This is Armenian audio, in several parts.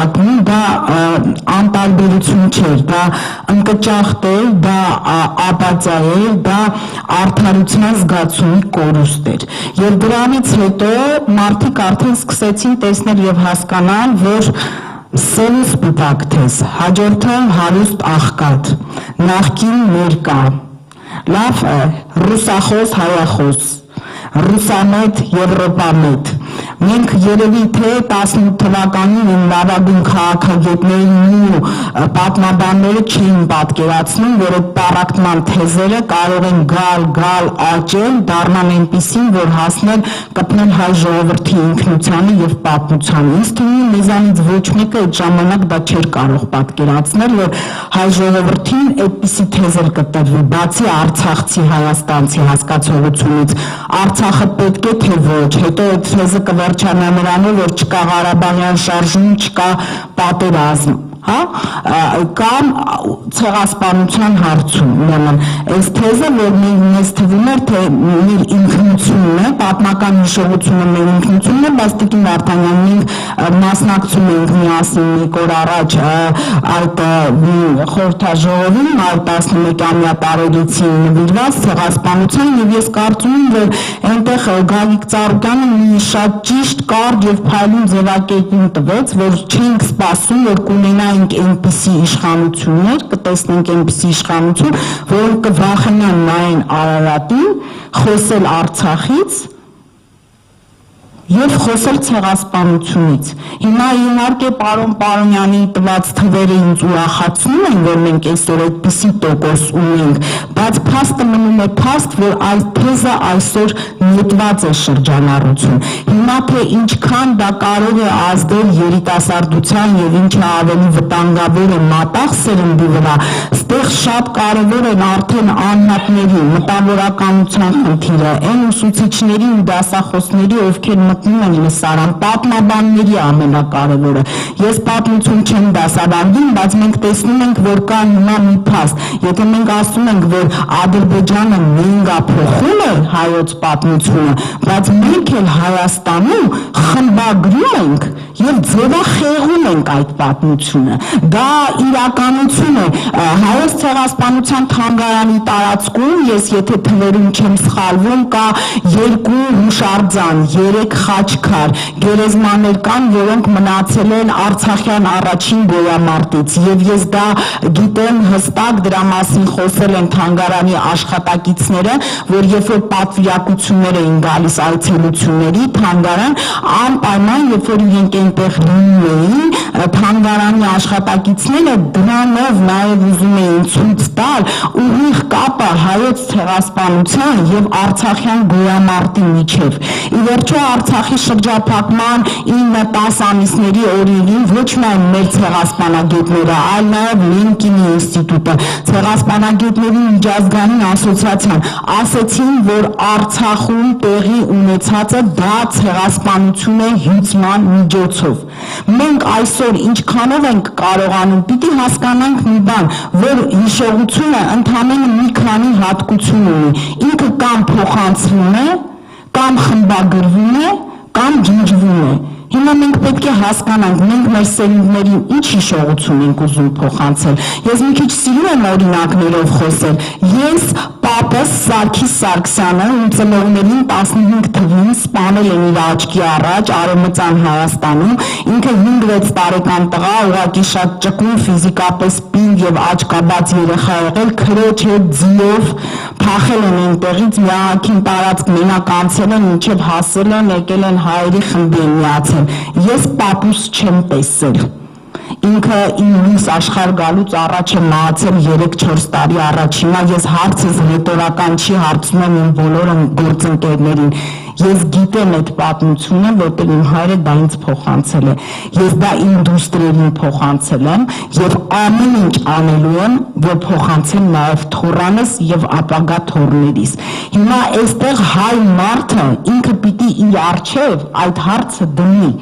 դա անտարբերություն չէր, դա ընկճախտ էր, դա ապաթիա էր, դա արդարության զգացումի կորուստ էր։ Եվ դրանից հետո մարդիկ արդեն սկսեցին տեսնել եւ հասկանալ, որ սել ու սպիտակ թես, հաջորդը հարուստ աղքատ, նախկին ներկա, լավ ռուսախոս, հայախոս, ռուսամետ, եվրոպամետ։ Մենք երևի թե 18 թվականին լավագույն քաղաքագետներին ու պատմաբանները չէին պատկերացնում, որ այդ պառակտման թեզերը կարող են գալ, աճել, դառնալ այնպիսին, որ հասնել կպնել հայ ժողովրդի ինքնությանը եւ պատմությանը։ Ինձ թվում է մեզանից ոչ մեկը այդ ժամանակ դա չէր կարող պատկերացնել, որ հայ ժողովրդին այդպիսի թեզեր կտրվի, բացի արցախցի հայաստանցի հասկացողությունից, Արցախը պետք է թե ոչ, հետո այդ թեզը կվերջանա նրանով, որ չկա Ղարաբաղյան շարժում, չկա պատերազմ, կամ ցեղասպանության հարցում, ուրեմն այս թեզը, որ մեզ թվում էր, թե մեր ինքնությունն է, պատմական հիշողությունը մեր ինքնությունն է, բայց Տիկին Վարդանյան մենք մասնակցում ենք միասին մեկ օր առաջ այդ խորհրդաժողովին, այդ 11-ամյա տարելիցին նվիրված ցեղասպանության, եւ ես կարծում եմ, որ այնտեղ Գագիկ Ծառուկյանը մի շատ ճիշտ կարճ եւ փայլուն ձևակերպում տվեց, որ չենք սպասում, որ կունենայինք այնպիսի իշխանություններ, կտեսնենք այնպիսի իշխանություն, որոնք կվախենան նայեն Արարատին, խոսել Արցախից եւ խոսել ցեղասպանությունից։ Հիմա իհարկե պարոն Պարոնյանի տված թվերը ինձ ուրախացնում են, որ մենք այսօր այդպիսի տոկոս ունենք, բայց փաստը մնում է փաստ, որ այս թեզը այսօր նետված է շրջանառություն։ Հիմա թե ինչքան դա կարող է ազդել երիտասարդության եւ ինչը ավելի վտանգավոր է մատաղ սերնդի վրա, ստեղ շատ կարևոր են արդեն անհատների մտավորականության խնդիրը, այն ուսուցիչների ու դասախոսների, ովքեր մտնում են լսարան, պատմաբանների ամենակարևորը։ Ես պատմություն չեմ դասավանդում, բայց մենք տեսնում ենք, որ կա հիմա մի փաստ։ Եթե մենք ասում ենք, որ Ադրբեջանը նենգափոխում է հայոց պատմությունը, բայց մենք էլ Հայաստանում խմբագրում ենք եւ ձևախեղում ենք այդ պատմությունը։ Դա իրականություն է։ Հայոց ցեղասպանության թանգարանի տարածքում, ես եթե թվերում չեմ սխալվում, կա 2 հուշարձան, 3 խաչքար, գերեզմաներ կան, որոնք մնացել են Արցախյան առաջին գոյամարտից, եւ ես դա գիտեմ հստակ, դրա մասին խոսել են թանգարանի աշխատակիցները, որ երբ որ պատվիրակություններ էին գալիս այցելությունների, թանգարան անպայման, երբ որ իրենք այնտեղ լինում էին, թանգարանի աշխատակիցները դրանով նաեւ ուզում էին ցույց տալ ուղիղ կապը հայոց ցեղասպանության եւ Արցախյան գոյամարտի միջեւ։ Ի վերջո Արցախի շրջափակման 9-10 ամիսների օրերին ոչ միայն մեր ցեղասպանագետները, այլ նաեւ Լենկինի ինստիտուտը, ցեղասպանագետների միջազգային ասոցիացիան ասեցին, որ Արցախում տեղի ունեցածը դա ցեղասպանություն է հյուսման միջոցով։ Մենք այսօր ինչքանով ենք կարողանում, պիտի հասկանանք մի բան, որ հիշողությունը ընդամենը մի քանի հատկություն ունի։ Ինքը կամ փոխանցվում է, կամ խմբագրվում է, կամ ջնջվում է։ Հիմա մենք պետք է հասկանանք, մենք մեր սերունդներին ինչ հիշողություն ենք ուզում փոխանցել։ Ես մի քիչ սիրում եմ օրինակներով խոսել։ Ես պապս Սարգիս Սարգսյանը ում ծնողներին 15 թվին սպանել են իր աչքի առաջ Արևմտյան Հայաստանում, ինքը 5-6 տարեկան տղա, ուղղակի շատ ճկուն ֆիզիկապես պինդ եւ աչքաբաց երեխա եղել, քրոջ հետ ձիով փախել են այնտեղից, միակին տարածք մենակ անցել են, մինչև հասել են, եկել են հայերի խմբի են միացել։ Ես պապուս չեմ տեսել։ Ինքը իմ լույս աշխարհ գալուց առաջ է մահացել 3-4 տարի առաջ։ Հիմա ես հարցս ռետորական չի, հարցնում եմ իմ բոլոր գործընկերներին։ Ես գիտեմ այդ պատմությունը, որտեղ իմ հայրը դա ինձ փոխանցել է։ Ես դա իմ դուստրերին փոխանցել եմ եւ ամեն ինչ անելու եմ, որ փոխանցեմ նաեւ թոռանս եւ ապագա թոռներիս։ Հիմա այստեղ հայ մարդը ինքը պիտի իր արչեւ այդ հարցը դնի։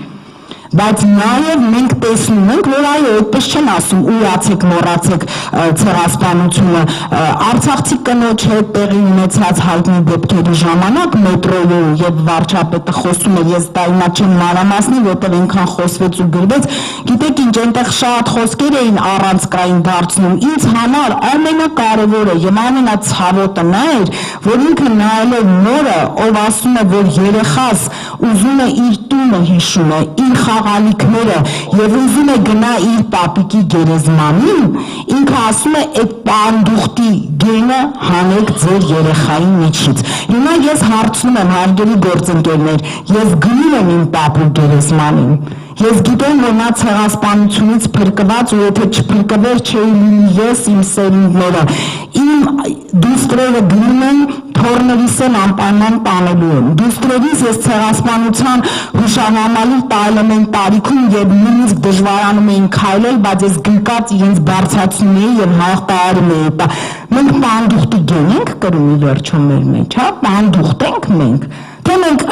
Բայց նաև մենք տեսնում ենք, որ այո, այդպես չեն ասում, ուղացեք, մոռացեք ցեղասպանությունը, արցախցի կնոջ հետ տեղի ունեցած հայտնի դեպքերի ժամանակ մետրոյում եւ վարչապետը խոսում է, ես դա հիմա չեմ մանրամասնի, որտեղ այնքան խոսվեց ու գրվեց, գիտեք ինչ, այնտեղ շատ խոսքեր էին առանցքային դարձնում, ինձ համար ամենակարևորը եւ ամենացավոտը նա էր, որ ինքը նայելով մորը, ով ասում է, որ երեխաս ուզում է իր տունը հիշում է, իր խաղալիքները եւ ուզում է գնա իր պապիկի գերեզմանին, ինքը ասում է այդ պանդուխտի գենը հանեք ձեր երեխայի միջից։ Հիմա ես հարցնում եմ հարգելի գործընկերներ, ես գնում եմ իմ պապու գերեզմանին։ Ես գիտեմ, որ նա ցեղասպանությունից փրկված ու եթե չփրկվեր չէի լինի ես իմ սերունդները։ Իմ դուստրերը գնում են թորներիս են անպայման տանելու են։ Դուստրերիս ես ցեղասպանության հուշահամալիր տալում են տարիքում եւ նույնիսկ դժվարանում էին քայլել, բայց ես գրկած իրենց բարձրացնում էի եւ հաղթահարում էի։ Մենք պանդուխտի գեն ենք կրում ի վերջո մեր մեջ, հա, պանդուխտ ենք մենք։ Թե մենք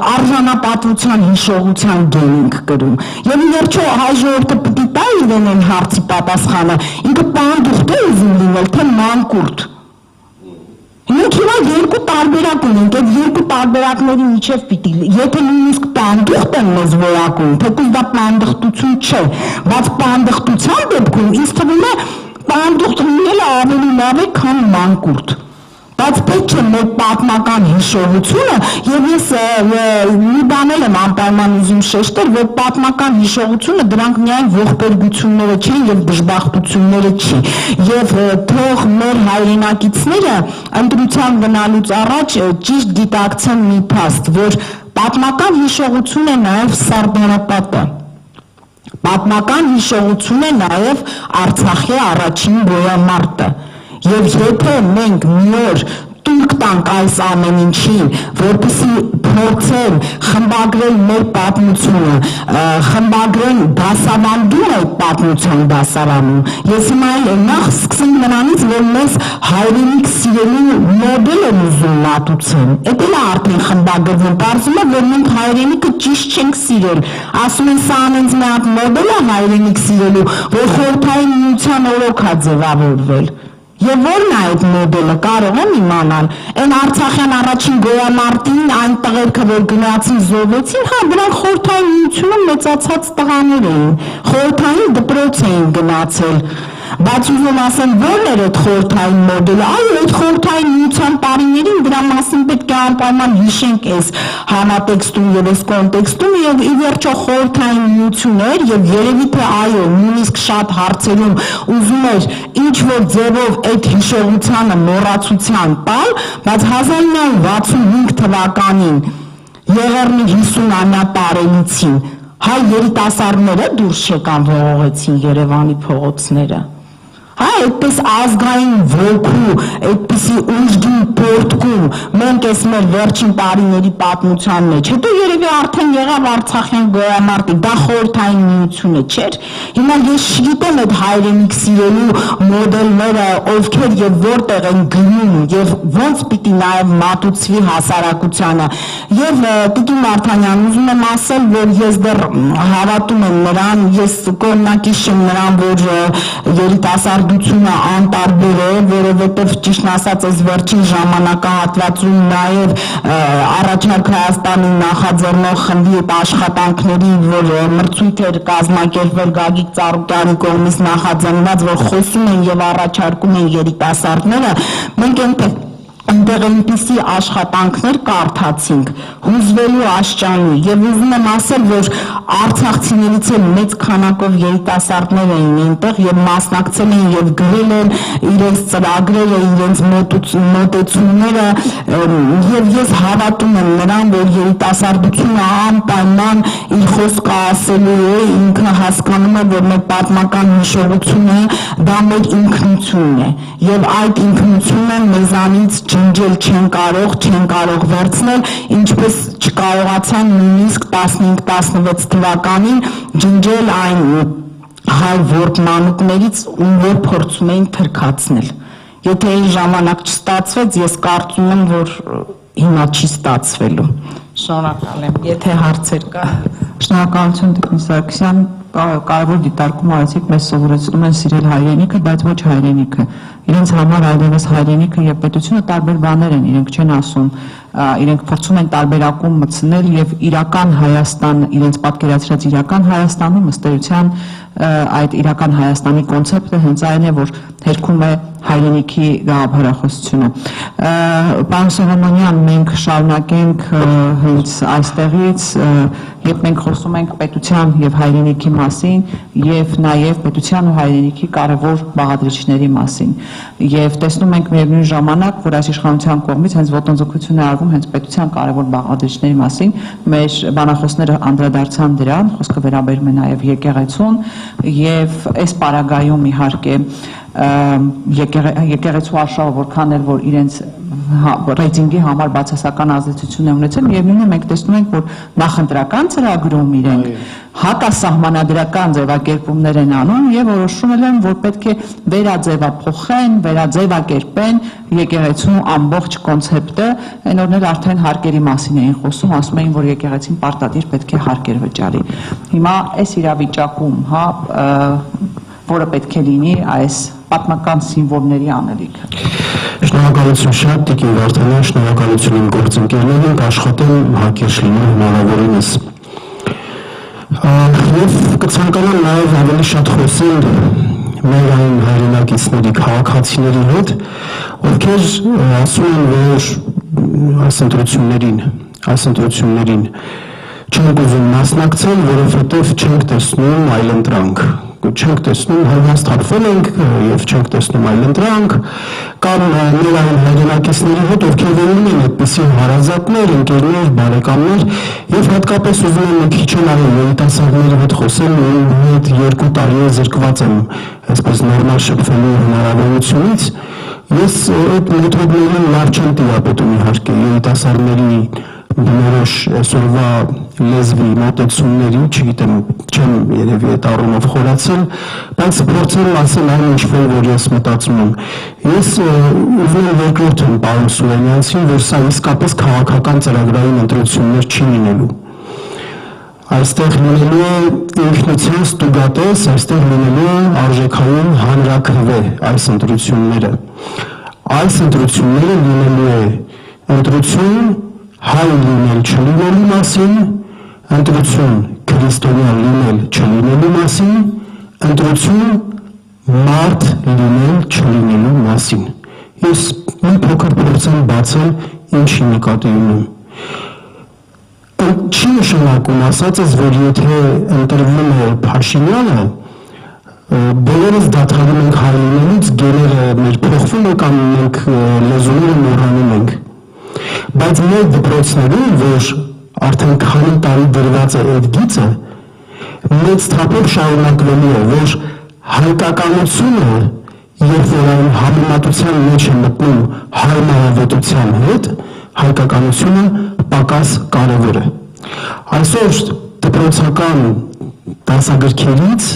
արժանապատվության հիշողության գեն ենք կրում։ Եվ ի վերջո հայ ժողովուրդը պիտի տա իրեն այն հարցի պատասխանը, ինքը պանդուխտ է ուզում լինել, թե մանկուրտ։ Մենք հիմա երկու տարբերակ ունենք, այդ երկու տարբերակների միջև պիտի, եթե նույնիսկ պանդուխտ են մեզ որակում, թեկուզ դա պանդխտություն չէ, բայց պանդխտության դեպքում ինձ թվում է պանդուխտ լինելը ավելի լավ է, քան մանկուրտ։ Բայց պետք է մեր պատմական հիշողությունը եւ ես մի բան եմ անպայման ուզում շեշտել, որ պատմական հիշողությունը դրանք միայն ողբերգությունները չեն եւ դժբախտությունները չի եւ թող մեր հայրենակիցները ընտրության գնալուց առաջ ճիշտ գիտակցեն մի փաստ, որ պատմական հիշողություն է նաեւ Սարդարապատը, պատմական հիշողություն է նաեւ Արցախի առաջին գոյամարտը։ Եվ եթե մենք մի օր տունք տանք այս ամեն ինչին, որպեսզի փորձեն խմբագրել մեր պատմությունը, խմբագրեն դասավանդում այդ պատմության դասարանում, ես հիմա նախ սկսենք նրանից, որ մեզ հայրենիք սիրելու մոդել են ուզում մատուցեն, էդ էլ արդեն խմբագրվում, պարզում է, որ մենք հայրենիքը ճիշտ չենք սիրել, ասում են սա անենց մի հատ մոդել է հայրենիք սիրելու, որ խորհրդային միության օրոք է ձևավորվել։ Եվ ո՞րն է այդ մոդելը, կարող եմ իմանալ, այն Արցախյան առաջին գոյամարտին այն տղերքը, որ գնացին զոհվեցին, հա, դրանք խորհրդային միությունում մեծացած տղաներ էին, խորհրդային դպրոց էին գնացել, բայց ուզում ասեմ, ո՞րն էր այդ խորհրդային մոդելը, այո, այդ խորհրդային միության տարիներին դրա մասին պետք է անպայման հիշենք այս համատեքստում եւ այս կոնտեքստում եւ ի վերջո խորհրդային միություն էր եւ երևի թե այո, նույնիսկ շատ հարցերում ուզում էր ինչ որ ձևով այդ հիշողությանը մոռացության տալ, բայց 1965 թվականին Եղեռնի 50-ամյա տարելիցին հայ երիտասարդները դուրս եկան ողողեցին Երևանի փողոցները։ Հա, այդպես ազգային ոգու, այդպիսի ուժգին պորտկում, մենք ես մեր վերջին տարիների պատմության մեջ, հետո երևի արդեն եղավ Արցախյան գոյամարտի, դա խորհրդային միությունը չէր, հիմա ես չգիտեմ այդ հայրենիք սիրելու մոդելները, ովքեր եւ որտեղ են գնում եւ ոնց պիտի նաեւ մատուցվի հասարակությանը, եւ Տիկին Վարդանյան, ուզում եմ ասել, որ ես դեռ հավատում եմ նրան, ես կողմնակից եմ նրան, որ երիտասարդությունը անտարբեր է, որովհետև ճիշտ ասած այս վերջին ժամանակահատվածում նաև առաջարկ Հայաստանի նախաձեռնող խմբի այդ աշխատանքների, որ մրցույթ էր կազմակերպվել Գագիկ Ծառուկյանի կողմից նախաձեռնված, որ խոսում են եւ առաջարկում են երիտասարդները, մենք այնտեղ այնպիսի աշխատանքներ կարդացինք, հուզվելու աշճանի եւ ուզում եմ ասել, որ արցախցիներից էլ մեծ քանակով երիտասարդներ էին այնտեղ եւ մասնակցել են եւ գրել են իրենց ծրագրերը, իրենց մոտեցումները եւ ես հավատում եմ նրան, որ երիտասարդությունը անպայման իր խոսքը ասելու է, ինքը հասկանում է, որ մեր պատմական հիշողությունը դա մեր ինքնությունն է եւ այդ ինքնությունը մեզանից ջնջել չեն կարող վերցնել, ինչպես չկարողացան նույնիսկ 15-16 թվականին ջնջել այն հայ որբմանուկներից, ում որ փորձում էին թրքացնել։ Եթե այն ժամանակ չստացվեց, ես կարծում եմ, որ հիմա չի ստացվելու։ Շնորհակալ եմ, եթե հարցեր կա։ Շնորհակալություն Տիկին Սարգսյան, կարևոր դիտարկում արեցիք, մեզ սովորեցնում են սիրել հայրենիքը, բայց ոչ հայրենիքը։ Իրենց համար այլևս հայրենիքը եւ պետությունը տարբեր բաներ են, իրենք չեն ասում, իրենք փորձում են տարբերակում մտցնել եւ իրական Հայաստան, իրենց պատկերացրած իրական Հայաստանում ըստ էության այդ իրական Հայաստանի կոնցեպտը հենց այն է, որ հերքում է հայրենիքի գաղափարախոսությունը։ Պարոն Սողոմոնյան, մենք շարունակենք հենց այստեղից, երբ մենք խոսում ենք պետության եւ հայրենիքի մասին եւ նաեւ պետության ու հայրենիքի կարևոր բաղադրիչների մասին։ Եվ տեսնում ենք միևնույն ժամանակ, որ այս իշխանության կողմից հենց ոտնձգություն է արվում հենց պետության կարևոր բաղադրիչների մասին, մեր բանախոսները անդրադարձան դրան, խոսքը վերաբերում է նաեւ եկեղեցուն եւ այս պարագայում իհարկե եկեղեցու արշավը որքան էլ որ իրենց ռեյտինգի համար բացասական ազդեցություն է ունեցել, միևնույնն է մենք տեսնում ենք, որ նախընտրական ծրագրում իրենք հակասահմանադրական ձևակերպումներ են անում եւ որոշում են, որ պետք է վերաձևափոխեն, վերաձևակերպեն եկեղեցու ամբողջ կոնցեպտը, այն օրներ արդեն հարկերի մասին էին խոսում, ասում էին, որ եկեղեցին պարտադիր պետք է հարկեր վճարի։ Հիմա այս իրավիճակում, որը պետք է լինի այս պատմական սիմվոլների անելիքը։ Շնորհակալություն շատ Տիկին Վարդանյան, շնորհակալություն իմ գործընկերներին, աշխատեմ հակիրճ լինել հնարավորինս։ Եվ կցանկանամ նաև ավելի շատ խոսել մեր այն հայրենակիցների, քաղաքացիների հետ, ովքեր ասում են, որ այս ընտրություններին չենք ուզում մասնակցել, որովհետև չենք տեսնում այլընտրանք, չենք տեսնում հրվաստարկվել ենք եւ չենք տեսնում այլընտրանք, կամ մեր այն հայրենակիցների հետ, ովքեր ունեն այդպիսի հարազատներ, ընկերներ, բարեկամներ, եւ հատկապես ուզում եմ մի քիչ երիտասարդների հետ խոսել, այդ 2 տարի է զրկված եմ այսպես նորմալ շփվելու հնարավորությունից։ Ես այդ մեթոդներին լավ չեմ տիրապետում իհարկե երիտասարդների բնորոշ այսօրվա լեզվի մոտեցումների, չգիտեմ, չեմ երևի այդ առումով խորացել, բայց փորձել ասել այն ինչ որ ես մտածում եմ։ Ես ուզում եմ երկրորդն պարոն Սուրենյանցին, որ սա իսկապես քաղաքական ծրագրային ընտրություններ չի լինելու։ Այստեղ լինելու է ինքնության ստուգատես, այստեղ լինելու է արժեքային հանրաքվե այս ընտրությունները։ Այս ընտրությունները լինելու է ընտրություն հայ լինել չլինելու մասին, ընտրություն քրիստոնյա լինել չլինելու մասին, ընտրություն մարդ լինել չլինելու մասին։ Ես մի փոքր փորձեմ բացել ինչի նկատի ունեմ։ Չի նշանակում ասածս, որ եթե ընտրվում է Փաշինյանը, բոլորս դադարում ենք հայ լինելուց, գերերը մեր փոխվում է կամ մենք լեզուները մոռանում ենք։ Բայց մեր դպրոցներում, որ արդեն քանի տարի դրված է այդ գիծը, մեծ թափով շարունակվելու է, որ հայկականությունը, երբ որ այն համեմատության մեջ է մտնում հայ մարավետության հետ, հայկականությունը պակաս կարևոր է։ Այսօր դպրոցական դասագրքերից,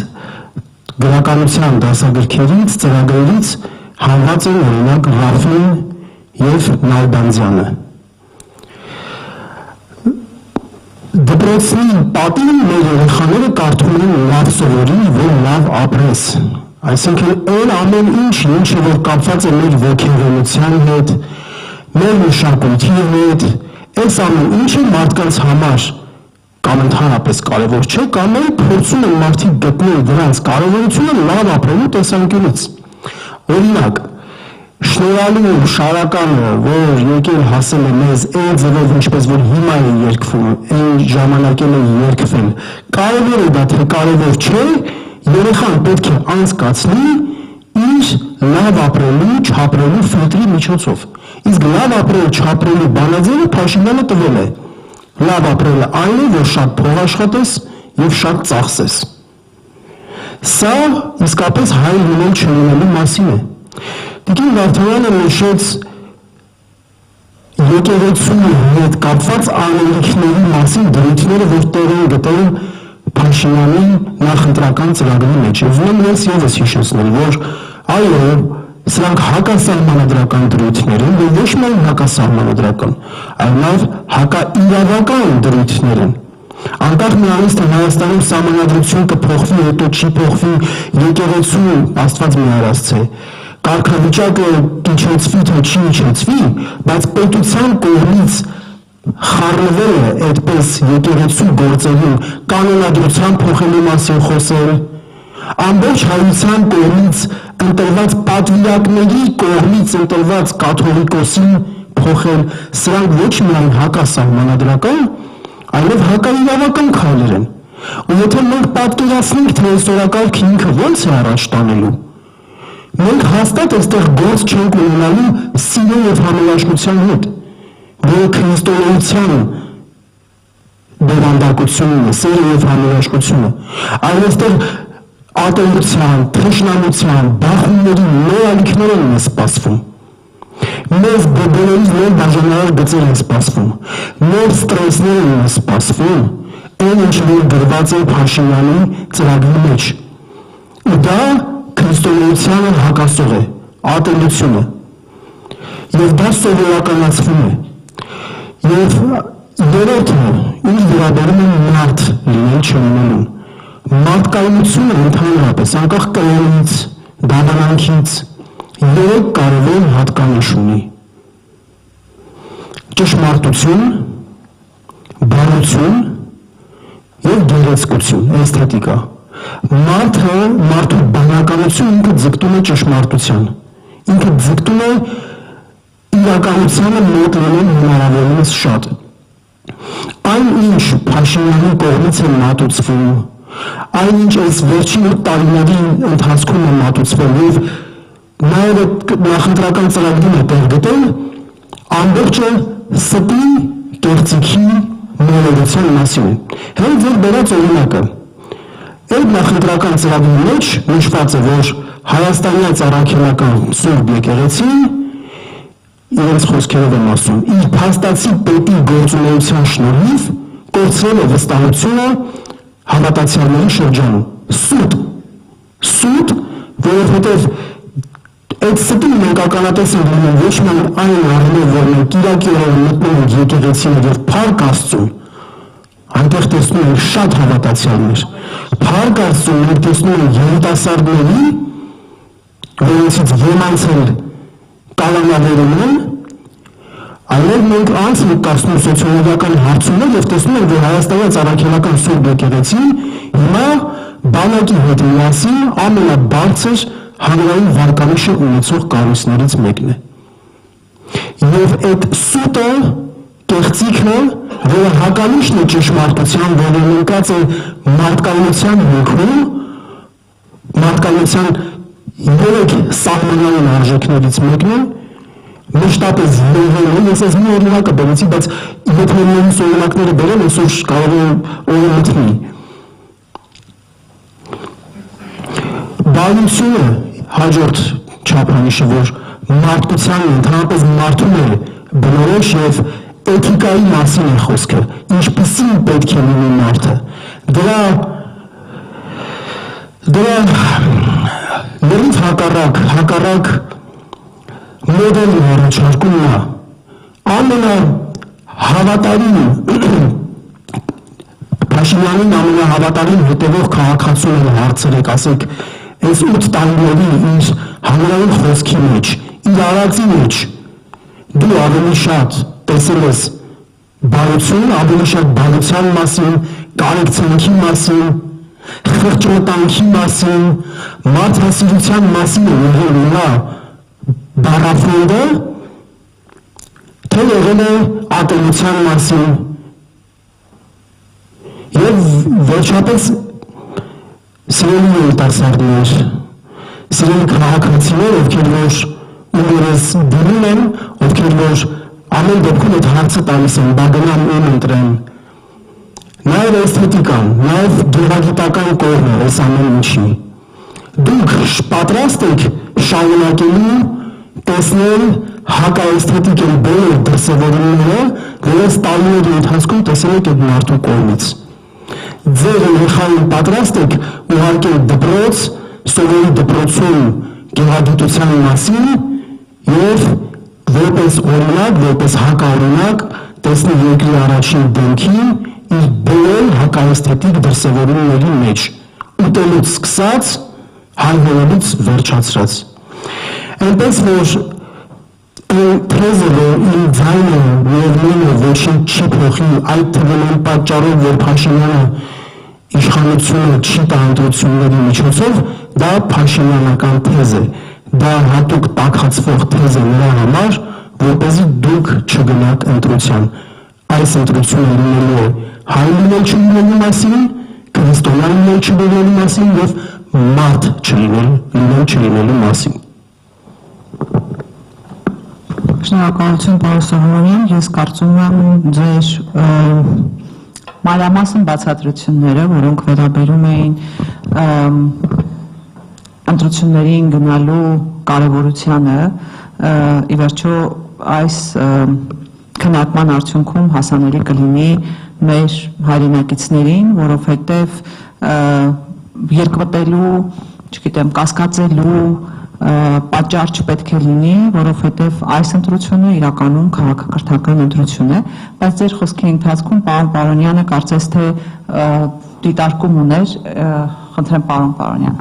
գրականության դասագրքերից, ծրագրերից հանված են օրինակ Ռաֆին եւ Նալբանդյանը։ Դպրոցի պատին մեր երեխաները կարդում են լավ սովորի, որ լավ ապրես։ Այսինքն այն ամեն ինչը որ կապված է մեր ոգևորության հետ, մեր մշակույթի հետ, այս ամեն ինչը մարդկանց համար կամ ընդհանրապես կարևոր չէ, կամ էլ փորձում են մարդիկ գտնել դրանց կարևորությունը լավ ապրելու տեսանկյունից։ Օրինակ, շնորհալու շարականը, որ եկել հասել է մեզ այն ձևով, ինչպես որ հիմա է երգվում, այն ժամանակել է երգվել, կարևոր է դա, թե կարևոր չէ, երեխան պետք է անցկացնի իր լավ ապրելու, չապրելու ֆիլտրի միջոցով։ Իսկ լավ ապրել, չապրելու բանաձևը Փաշինյանը տվել է։ Լավ ապրելը այն է, որ շատ փող աշխատես եւ շատ ծախսես։ Սա իսկապես հայ լինել չլինելու մասին է։ Տիկին Վարդանյանը նշեց եկեղեցու հետ կապված անելիքների մասին դրույթները, որ տեղ են գտել Փաշինյանի նախընտրական ծրագրի մեջ։ Ուզում եմ ես ևս հիշեցնել, որ այո, սրանք հակասահմանադրական դրույթներ են, ոչ միայն հակասահմանադրական, այլ նաև հակաիրավական դրույթներ են։ Անկախ նրանից, թե Հայաստանում սահմանադրություն կփոխվի, հետո չի փոխվի, եկեղեցու Աստված մի արածցե, կարգավիճակը իջեցվի, թե չի իջեցվի, բայց պետության կողմից խառնվել է այդպես եկեղեցու գործերին կանոնադրության փոխելու մասին խոսել, ամբողջ հայության կողմից ընտրված պատվիրակների կողմից ընտրված կաթողիկոսին փոխել, սրանք ոչ միայն հակասահմանադրական, այլև հակաիրավական քայլեր են։ Ու եթե մենք պատկերացնենք, թե այսօրակարգը ինքը ո՞նց է առաջ տանելու, մենք հաստատ այստեղ գործ չենք ունենալու սիրո եւ համերաշխության հետ, որը քրիստոնեության բովանդակությունն է, սերը եւ համերաշխությունը, այլ այստեղ ատելության, թշնամության, բախումների նոր ալիքներ են սպասվում։ Մեզ բոլորից նոր բաժանարար գծեր են սպասվում, նոր ստրեսներ են սպասվում, այն ինչ որ գրված է Փաշինյանի ծրագրի մեջ։ Ու դա քրիստոնեությանը հակասող է, ատելությունը։ Եվ դա սովորականացվում է։ Եվ երրորդը, ինչ վերաբերում է մարդ լինել չլինելուն։ Մարդկայնությունը ընդհանրապես, անկախ կրոնից, դավանանքից, երեք կարևոր հատկանիշ ունի. ճշմարտություն, բարություն եւ գեղեցկություն, էսթետիկա։ Մարդու բանականությունը ինքը ձգտում է ճշմարտության, ինքը ձգտում է իրականությանը մոտ լինել հնարավորինս շատ։ Այն ինչ Փաշինյանի կողմից է մատուցվում, այն ինչ այս վերջին 8 տարիների ընթացքում է մատուցվել եւ նաև նախընտրական ծրագրին է տեղ գտել, ամբողջը ստի կեղծիքի մոլորության մասին է։ Հենց որ բերած օրինակը, այդ նախընտրական ծրագրի մեջ նշված է, որ Հայաստանյան առաքելական Սուրբ եկեղեցին իրենց խոսքերով եմ ասում, իր փաստացի պետի գործունեության շնորհիվ կորցրել է վստահությունը հավատացյալների շրջանում։ Սուտ, որովհետև այդ ստին մենք ականատես ենք լինում ոչ միայն այն առումով, որ մենք կիրակի օրը մտնում ենք եկեղեցիներ եւ փառք Աստծուն, այնտեղ տեսնում ենք շատ հավատացյալներ։ Փառք Աստծուն մենք տեսնում ենք երիտասարդների, որոնցից ոմանց էլ կալանավորում են, այլև մենք անց ենք կացնում սոցիոլոգիական հարցումներ եւ տեսնում ենք, որ Հայաստանյան առաքելական Սուրբ եկեղեցին հիմա բանակի հետ միասին ամենաբարձր հանրային վարկանիշը ունեցող կառույցներից մեկն է։ Եվ այդ սուտը, կեղծիքը, որը հականիշն է ճշմարտության, որը ընկած է մարդկայնության հոգում, մարդկայնության երեք սահմանային արժեքներից մեկն է, մշտապես եղել է, ես այս մի օրինակը բերեցի, բայց եթե նույնս օրինակները բերեմ, այսօր կարող է օրը մթնի։ Բարությունը հաջորդ չափանիշը, որ մարդկության ընդհանրապես մարդում է բնորոշ եւ էթիկայի մասին է խոսքը, ինչպիսին պետք է լինի մարդը։ Դրա լրիվ հակառակ մոդելի առաջարկումն է ամենահավատարիմ Փաշինյանին ամենահավատարիմ հետևող քաղաքացուն հարցրեք, ասեք, այս 8 տարիների իր հանրային խոսքի մեջ, իր արածի մեջ, դու ավելի շատ տեսել ես բարություն, ավելի շատ բարության մասին, կարեկցանքի մասին, խղճմտանքի մասին, մարդասիրության մասին է եղել նա բառաֆոնդը, թե եղել է ատելության մասին, եւ վերջապես սիրելի երիտասարդներ, սիրելի քաղաքացիներ, ովքեր որ ուներս դիմում են, ովքեր որ ամեն դեպքում այդ հարցը տալիս են, բագնան ում ընտրեն, նաև էսթետիկան, նաև գեղագիտական կողմը այս ամեն ինչի։ Դուք պատրաստ եք շարունակելու տեսնել հակաէսթետիկ են բոլոր դրսևորումները, որոնց տարիների ընթացքում տեսել եք այդ մարդու կողմից։ Ձեր երեխային պատրաստ եք ուղարկել դպրոց, սովորի դպրոցում գեղագիտության մասին եւ որպես օրինակ, որպես հակաօրինակ տեսնել երկրի առաջին դեմքին իր բոլոր հակաեսթետիկ դրսևորումների մեջ, ուտելուց սկսած, հայհոյանից վերջացրած։ Այնպես որ այն թեզը, որ իմ ձայնը միևնույն է ոչինչ չի փոխի, այդ թվում այն պատճառով, որ Փաշինյանը իշխանությունը չի տա ընտրությունների միջոցով, դա փաշինյանական թեզ է, դա հատուկ տաքացվող թեզ է նրա համար, որպեսզի դուք չգնաք ընտրության։ Այս ընտրությունը լինելու է հայ լինել չլինելու մասին, քրիստոնյա լինել չլինելու մասին եւ մարդ լինել չլինելու մասին։ Շնորհակալություն, պարոն Սողոմոնյան, ես կարծում եմ ձեր մանրամասն բացատրությունները, որոնք վերաբերում էին ընտրություններին գնալու կարևորությանը, ի վերջո այս քննարկման արդյունքում հասանելի կլինի մեր հայրենակիցներին, որովհետև երկվտելու, չգիտեմ, կասկածելու պատճառ չպետք է լինի, որովհետև այս ընտրությունը իրականում քաղաքակրթական ընտրություն է, բայց ձեր խոսքի ընթացքում պարոն Պարոնյանը կարծես թե դիտարկում ուներ, խնդրեմ պարոն Պարոնյան։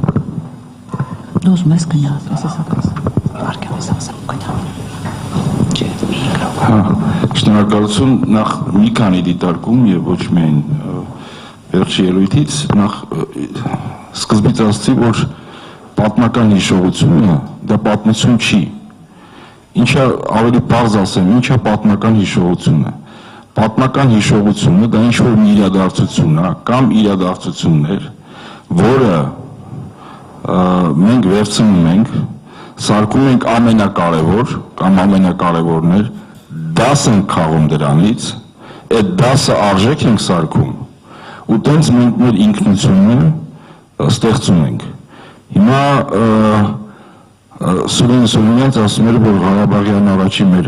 Դու ուզում ես գնաս, ես արկեմ ես ասեմ Շնորհակալություն, նախ մի քանի դիտարկում եւ ոչ միայն վերջի ելույթից, նախ սկզբից ասացի, որ պատմական հիշողությունը դա պատմություն չի։ Ինչա ավելի պարզ ասեմ, ինչա պատմական հիշողությունը։ Պատմական հիշողությունը դա ինչ-որ մի իրադարձություն է կամ իրադարձություններ, որը մենք վերցնում ենք, սարքում ենք ամենակարևոր կամ ամենակարևորներ, դաս ենք քաղում դրանից, այդ դասը արժեք ենք սարքում ու տենց մենք մեր ինքնությունը ստեղծում ենք։ Հիմա Սուրեն Սուրենյանց ասում էր, որ Ղարաբաղյան առաջի մեր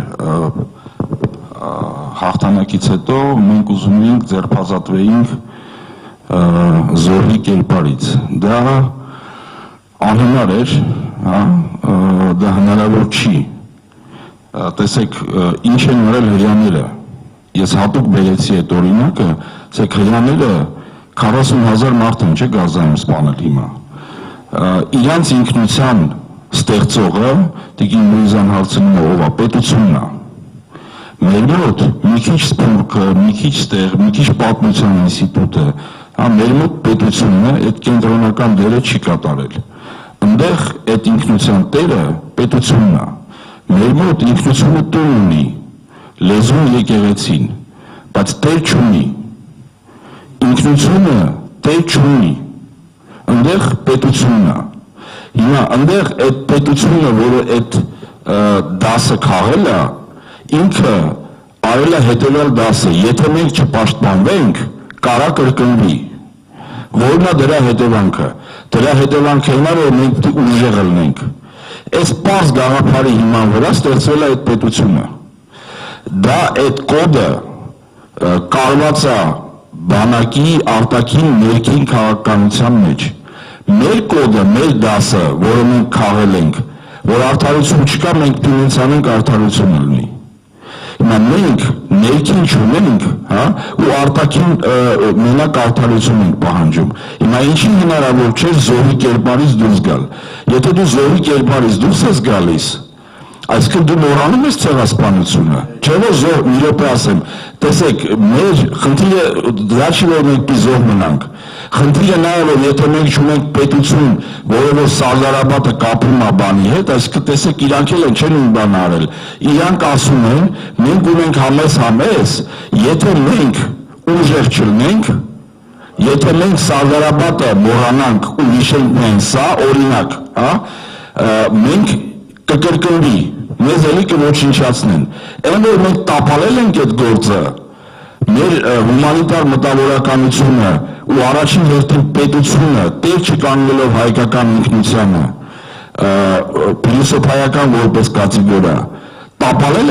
հաղթանակից հետո մենք ուզում էինք ձերբազատվեինք զորի կերպարից։ Դա անհնար էր, դա հնարավոր չի։ Տեսեք, ինչ են արել հրեաները։ Ես հատուկ բերեցի այդ օրինակը, ասեք հրեաները 40,000 մարդ են, չէ՞ Գազայում սպանել հիմա։ Իրանց ինքնության ստեղծողը Տիկին Լուիզան հարցնում է ով է, պետությունն է։ Մեր մոտ մի քիչ սփյուռքը, մի քիչ ստեղ, մի քիչ պատմության ինստիտուտը, մեր մոտ պետությունն է, այդ կենտրոնական դերը չի կատարել։ Այնտեղ այդ ինքնության տերը պետությունն է։ Մեր մոտ ինքնությունը տուն ունի, լեզուն եկեղեցին, բայց տեր չունի։ Ինքնությունը տեր չունի։ Այնտեղ պետությունն է։ Հիմա այնտեղ այդ պետությունը, որը այդ դասը քաղել է, ինքը արել է հետևյալ դասը, եթե մենք չպաշտպանվենք, կարա կրկնվի։ Որն է դրա հետևանքը։ Դրա հետևանքը նա որ մենք ուժեղ լինենք։ Այս պարզ գաղափարի հիման վրա ստեղծվել է այդ պետությունը։ Դա այդ կոդը կարված է բանակի արտաքին ներքին քաղաքականության մեջ։ Մեր կոդը, մեր դասը, որը մենք քաղել ենք, որ արդարություն չկա, մենք դիմից անենք արդարությունը լինի։ Հիմա մենք ներքին չունենք, ու արտաքին մենակ արդարություն ենք պահանջում։ Հիմա ինչի հնարավոր չէ զոհի կերպարից դուրս գալ։ Եթե դու զոհի կերպարից դուրս ես գալիս, այսինքն դու մոռանում ես ցեղասպանությունը։ Չէ՞ որ զոհ, մի րոպե ասեմ, տեսեք, մեր խնդիրը դա չի որ մենք զոհ մնանք։ Խնդիրը նա է, որ եթե մենք չունենք պետություն, որը որ Սարդարաբադը կապում է բանի հետ, այսինքն տեսեք իրանք էլ են չեն ում բան արել։ Իրանք ասում են, մենք ունենք համես, եթե մենք ուժեղ չլինենք, եթե մենք Սարդարաբադը մոռանանք ու հիշենք միայն սա, օրինակ, մենք կկրկնվի, մեզ էլի կոչնչացնեն։ Այն որ մենք տապալել ենք այդ գործը, մեր հումանիտար մտավորականությունը ու առաջին հերթին պետությունը տեր չկանգնելով հայկական ինքնությանը, փիլիսոփայական որպես կատեգորիա, տապալել